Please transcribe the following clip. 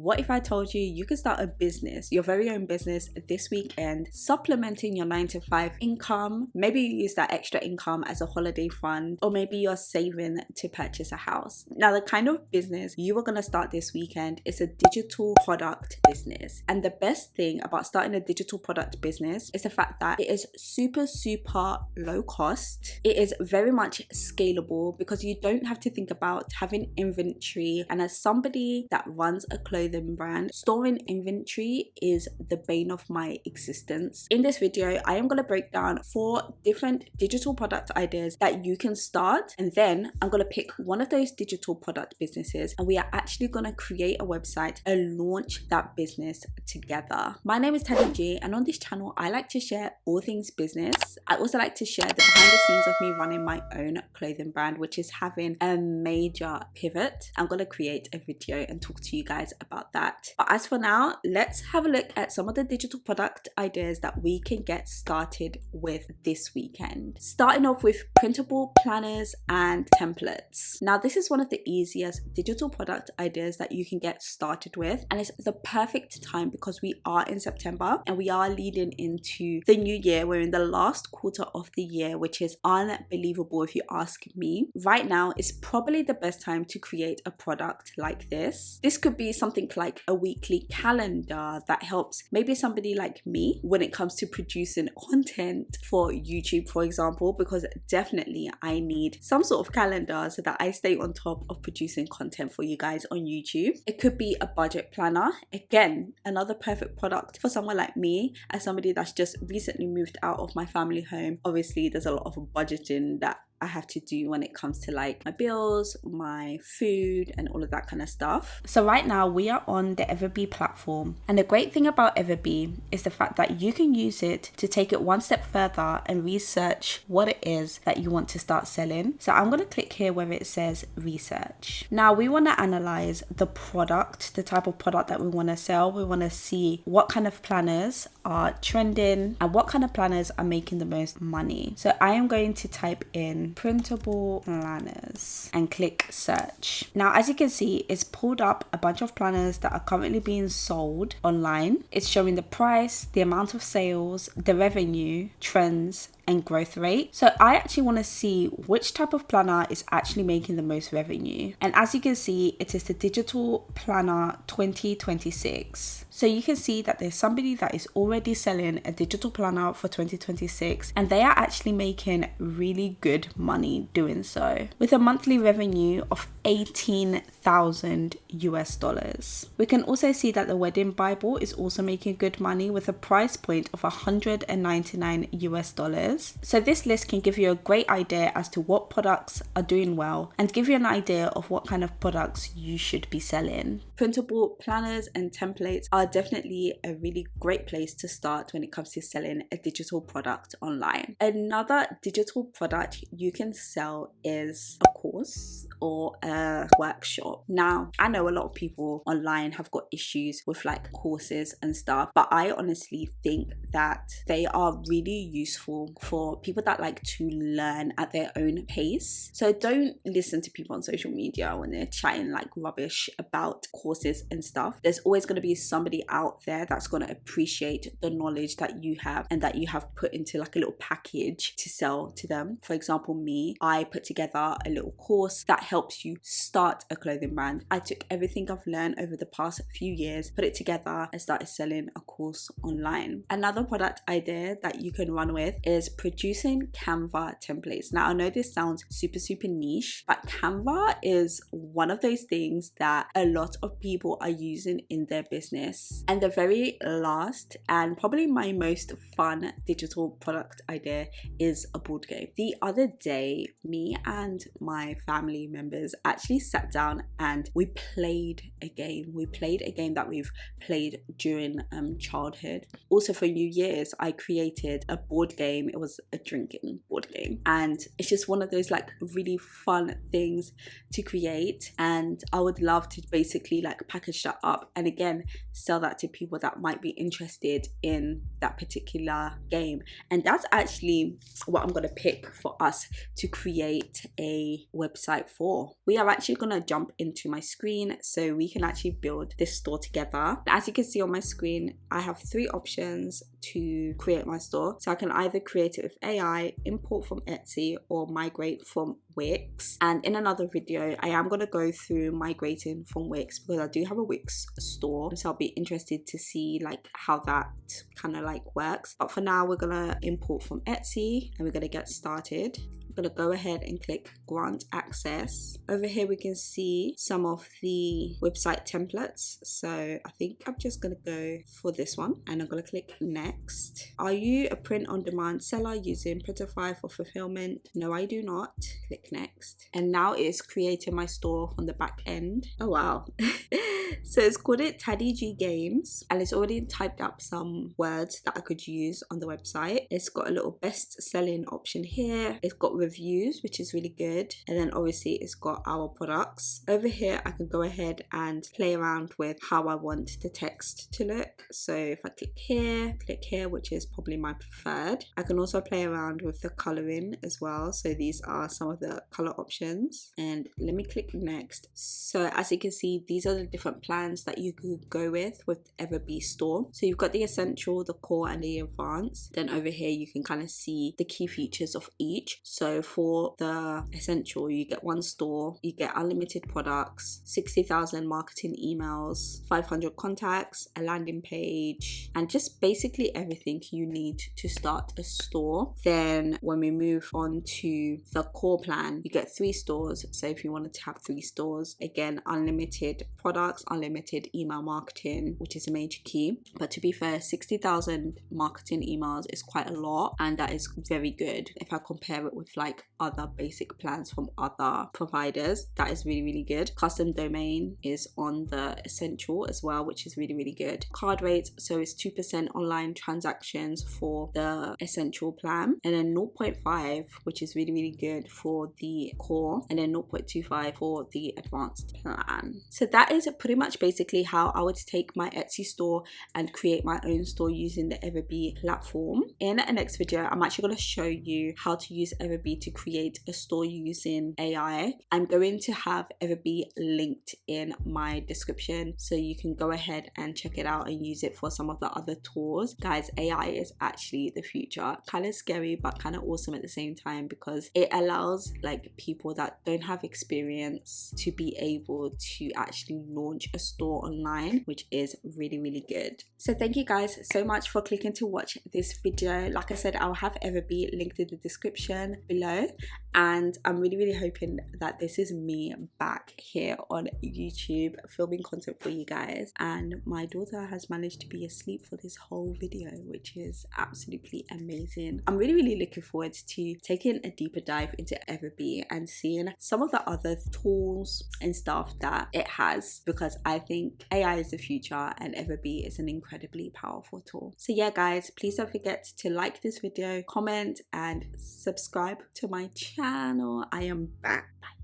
What if I told you you could start a business, your very own business this weekend, supplementing your 9 to 5 income? Maybe you use that extra income as a holiday fund, or maybe you're saving to purchase a house. Now, the kind of business you are going to start this weekend is a digital product business. And the best thing about starting a digital product business is the fact that it is super low cost. It is very much scalable because you don't have to think about having inventory. And as somebody that runs a clothing brand, storing inventory is the bane of my existence. In this video, I am going to break down 4 different digital product ideas that you can start, and then I'm going to pick one of those digital product businesses and we are actually going to create a website and launch that business together. My name is Teddy G, and on this channel I like to share all things business. I also like to share the behind the scenes of me running my own clothing brand, which is having a major pivot. I'm going to create a video and talk to you guys about that. But as for now, let's have a look at some of the digital product ideas that we can get started with this weekend. Starting off with printable planners and templates. Now, this is one of the easiest digital product ideas that you can get started with, and it's the perfect time because we are in September and we are leading into the new year. We're in the last quarter of the year, which is unbelievable if you ask me. Right now is probably the best time to create a product like this. This could be something like a weekly calendar that helps maybe somebody like me when it comes to producing content for YouTube, for example, because definitely I need some sort of calendar so that I stay on top of producing content for you guys on YouTube. It could be a budget planner. Again, another perfect product for someone like me, as somebody that's just recently moved out of my family home. Obviously, there's a lot of budgeting that I have to do when it comes to like my bills, my food, and all of that kind of stuff. So right now we are on the Everbee platform, and the great thing about Everbee is the fact that you can use it to take it one step further and research what it is that you want to start selling. So I'm going to click here where it says research. Now we want to analyze the product, the type of product that we want to sell. We want to see what kind of planners are trending and what kind of planners are making the most money. So I am going to type in printable planners and click search. Now, as you can see, it's pulled up a bunch of planners that are currently being sold online. It's showing the price, the amount of sales, the revenue, trends, and growth rate. So I actually want to see which type of planner is actually making the most revenue. And as you can see, it is the Digital Planner 2026. So you can see that there's somebody that is already selling a digital planner for 2026, and they are actually making really good money doing so, with a monthly revenue of $18,000. We can also see that the Wedding Bible is also making good money with a price point of $199. So this list can give you a great idea as to what products are doing well and give you an idea of what kind of products you should be selling. Printable planners and templates are definitely a really great place to start when it comes to selling a digital product online. Another digital product you can sell is a course or a workshop. Now, I know a lot of people online have got issues with like courses and stuff, but I honestly think that they are really useful for people that like to learn at their own pace. So don't listen to people on social media when they're chatting like rubbish about courses and stuff. There's always going to be somebody out there that's going to appreciate the knowledge that you have and that you have put into like a little package to sell to them. For example, me, I put together a little course that helps you start a clothing brand. I took everything I've learned over the past few years, put it together, and started selling a course online. Another product idea that you can run with is producing Canva templates. Now, I know this sounds super niche, but Canva is one of those things that a lot of people are using in their business. And the very last and probably my most fun digital product idea is a board game. The other day, me and my family members actually sat down and we played a game. We played a game that we've played during childhood. Also for New Year's, I created a board game. It was a drinking board game, and it's just one of those like really fun things to create, and I would love to basically like package that up and again sell that to people that might be interested in that particular game. And that's actually what I'm going to pick for us to create a website for. We are actually going to jump into my screen so we can actually build this store together. As you can see on my screen, I have 3 options to create my store. So I can either create it with AI, import from Etsy, or migrate from Wix. And in another video, I am going to go through migrating from Wix because I do have a Wix store. So I'll be interested to see like how that kind of like works. But for now, we're going to import from Etsy and we're going to get started. I'm going to go ahead and click grant access. Over here we can see some of the website templates, so I think I'm just going to go for this one and I'm going to click next. Are you a print on demand seller using Printify for fulfillment? No, I do not. Click next, and now it's creating my store on the back end. Oh wow. So it's called it Taddy G Games, and it's already typed up some words that I could use on the website. It's got a little best selling option here. It's got reviews, which is really good, and then obviously it's got our products. Over here I can go ahead and play around with how I want the text to look. So if I click here, which is probably my preferred. I can also play around with the coloring as well, so these are some of the color options, and let me click next. So as you can see, these are the different plans that you could go with Everbee store. So you've got the essential, the core, and the advanced. Then over here you can kind of see the key features of each. So for the essential, you get 1 store, you get unlimited products, 60,000 marketing emails, 500 contacts, a landing page, and just basically everything you need to start a store. Then when we move on to the core plan, you get 3 stores. So if you wanted to have 3 stores, again, unlimited products, unlimited email marketing, which is a major key. But to be fair, 60,000 marketing emails is quite a lot, and that is very good if I compare it with like other basic plans from other providers. That is really, really good. Custom domain is on the essential as well, which is really, really good. Card rates, so it's 2% online transactions for the essential plan, and then 0.5, which is really, really good for the core, and then 0.25 for the advanced plan. So that is pretty much basically how I would take my Etsy store and create my own store using the Everbee platform. In the next video, I'm actually going to show you how to use Everbee to create a store using AI. I'm going to have Everbee linked in my description, so you can go ahead and check it out and use it for some of the other tools. Guys, AI is actually the future. Kind of scary, but kind of awesome at the same time, because it allows like people that don't have experience to be able to actually launch a store online, which is really, really good. So thank you guys so much for clicking to watch this video. Like I said, I'll have Everbee linked in the description below, and I'm really, really hoping that this is me back here on YouTube filming content for you guys, and my daughter has managed to be asleep for this whole video, which is absolutely amazing. I'm really, really looking forward to taking a deeper dive into Everbee and seeing some of the other tools and stuff that it has, because I think AI is the future and Everbee is an incredibly powerful tool. So yeah guys, please don't forget to like this video, comment, and subscribe to my channel. I am back. Bye.